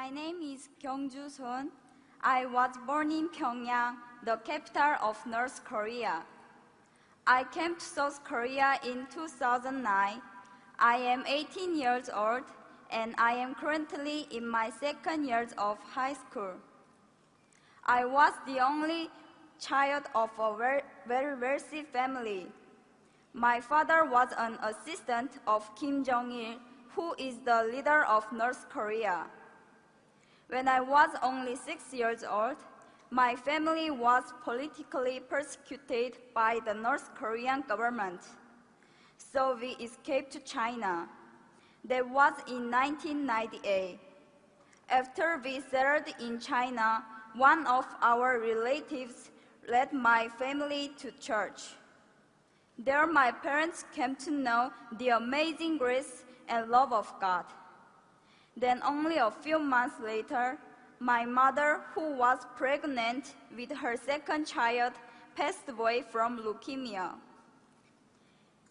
My name is Kyungju Son. I was born in Pyongyang, the capital of North Korea. I came to South Korea in 2009. I am 18 years old, and I am currently in my second year of high school. I was the only child of a very wealthy family. My father was an assistant of Kim Jong-il, who is the leader of North Korea. When I was only 6 years old, my family was politically persecuted by the North Korean government. So we escaped to China. That was in 1998. After we settled in China, one of our relatives led my family to church. There my parents came to know the amazing grace and love of God. Then only a few months later, my mother, who was pregnant with her second child, passed away from leukemia.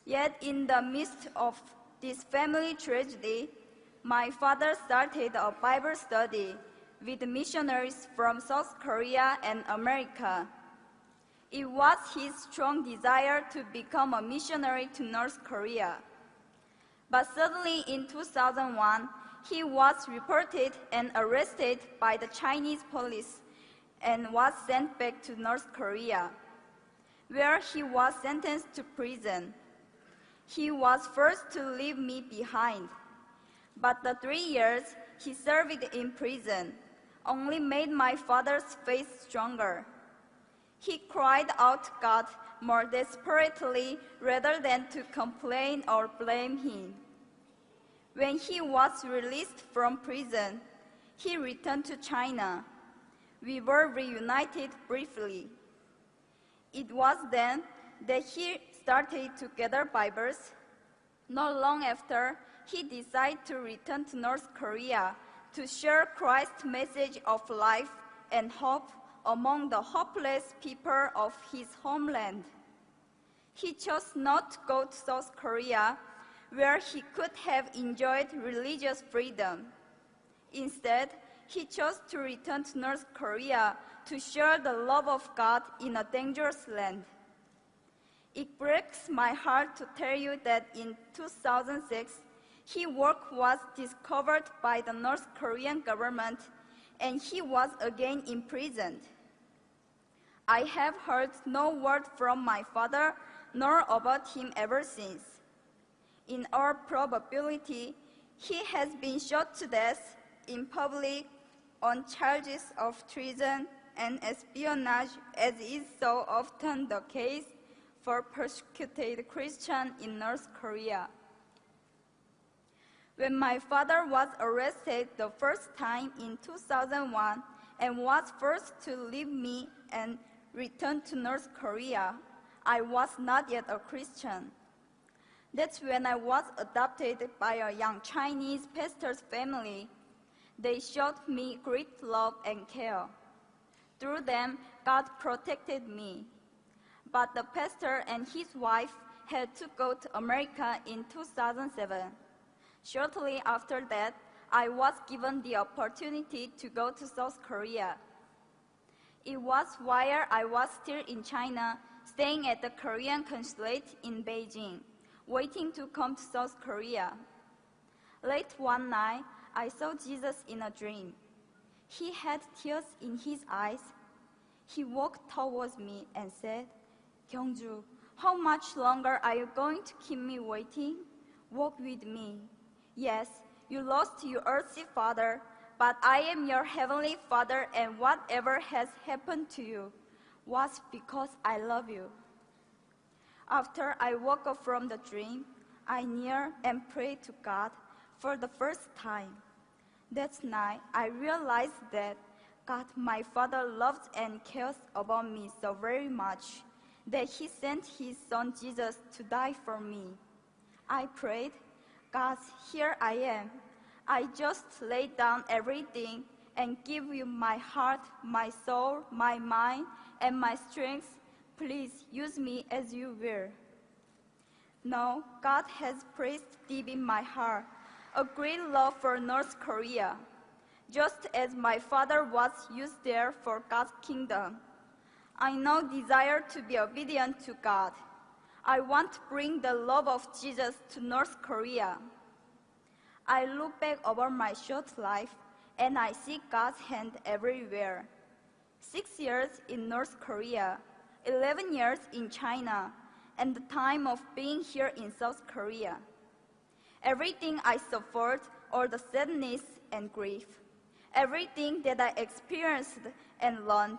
Yet in the midst of this family tragedy, my father started a Bible study with missionaries from South Korea and America. It was his strong desire to become a missionary to North Korea. But suddenly in 2001, he was reported and arrested by the Chinese police and was sent back to North Korea, where he was sentenced to prison. He was forced to leave me behind, but the 3 years he served in prison only made my father's faith stronger. He cried out to God more desperately rather than to complain or blame him. When he was released from prison, he returned to China. We were reunited briefly. It was then that he started to gather Bibles. Not long after, he decided to return to North Korea to share Christ's message of life and hope among the hopeless people of his homeland. He chose not to go to South Korea, where he could have enjoyed religious freedom. Instead, he chose to return to North Korea to share the love of God in a dangerous land. It breaks my heart to tell you that in 2006, his work was discovered by the North Korean government and he was again imprisoned. I have heard no word from my father nor about him ever since. In all probability, he has been shot to death in public on charges of treason and espionage, as is so often the case for persecuted Christians in North Korea. When my father was arrested the first time in 2001 and was forced to leave me and return to North Korea, I was not yet a Christian. That's when I was adopted by a young Chinese pastor's family. They showed me great love and care. Through them, God protected me. But the pastor and his wife had to go to America in 2007. Shortly after that, I was given the opportunity to go to South Korea. It was while I was still in China, staying at the Korean consulate in Beijing, waiting to come to South Korea. Late one night, I saw Jesus in a dream. He had tears in his eyes. He walked towards me and said, "Kyungju, how much longer are you going to keep me waiting? Walk with me. Yes, you lost your earthly father, but I am your heavenly Father, and whatever has happened to you was because I love you." After I woke up from the dream, I kneeled and prayed to God for the first time. That night, I realized that God, my Father, loves and cares about me so very much that He sent His Son Jesus to die for me. I prayed, "God, here I am. I just lay down everything and give you my heart, my soul, my mind, and my strength. Please use me as you will." Now, God has placed deep in my heart a great love for North Korea. just as my father was used there for God's kingdom. I now desire to be obedient to God. I want to bring the love of Jesus to North Korea. I look back over my short life and I see God's hand everywhere. 6 years in North Korea, 11 years in China, and the time of being here in South Korea. Everything I suffered, all the sadness and grief, everything that I experienced and learned,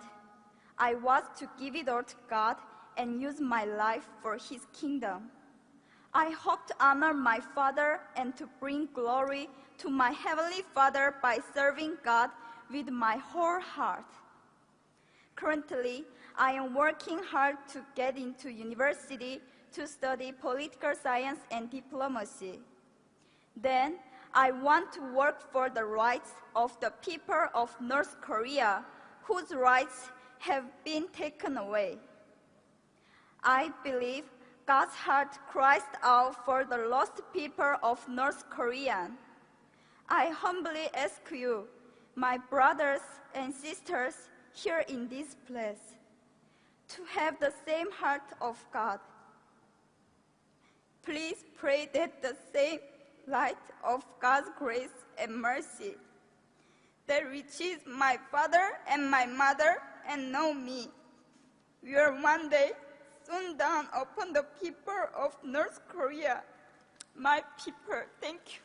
I was to give it all to God and use my life for His kingdom. I hope to honor my Father and to bring glory to my Heavenly Father by serving God with my whole heart. Currently, I am working hard to get into university to study political science and diplomacy. Then, I want to work for the rights of the people of North Korea whose rights have been taken away. I believe God's heart cries out for the lost people of North Korea. I humbly ask you, my brothers and sisters here in this place, to have the same heart of God. Please pray that the same light of God's grace and mercy that reaches my father and my mother and know me will one day soon dawn upon the people of North Korea, my people. Thank you.